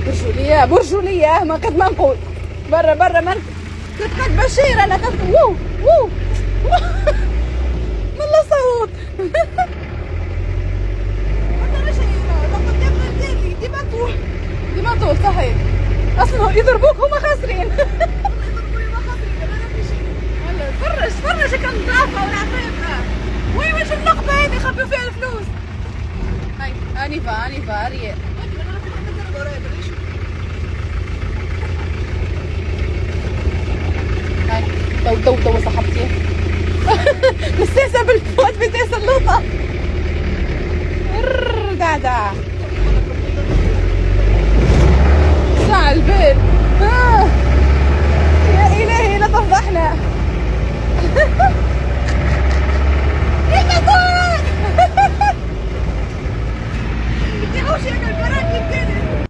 برجولية برجولية ما قد ما نقول. برا برا ما كنت قد بشير انا كنت وو وو والله صوت. ديما طول صحيح. اصلا يضربوك هما خاسرين. فرج فرج كم ضعفة والعفافة. وين وش النقبة هذه يخبوا فيها الفلوس؟ هاي انيفا انيفا ارياء. هاي تو صاحبتي. مستانسة بالفوت بتاع اللوطة. قاعدة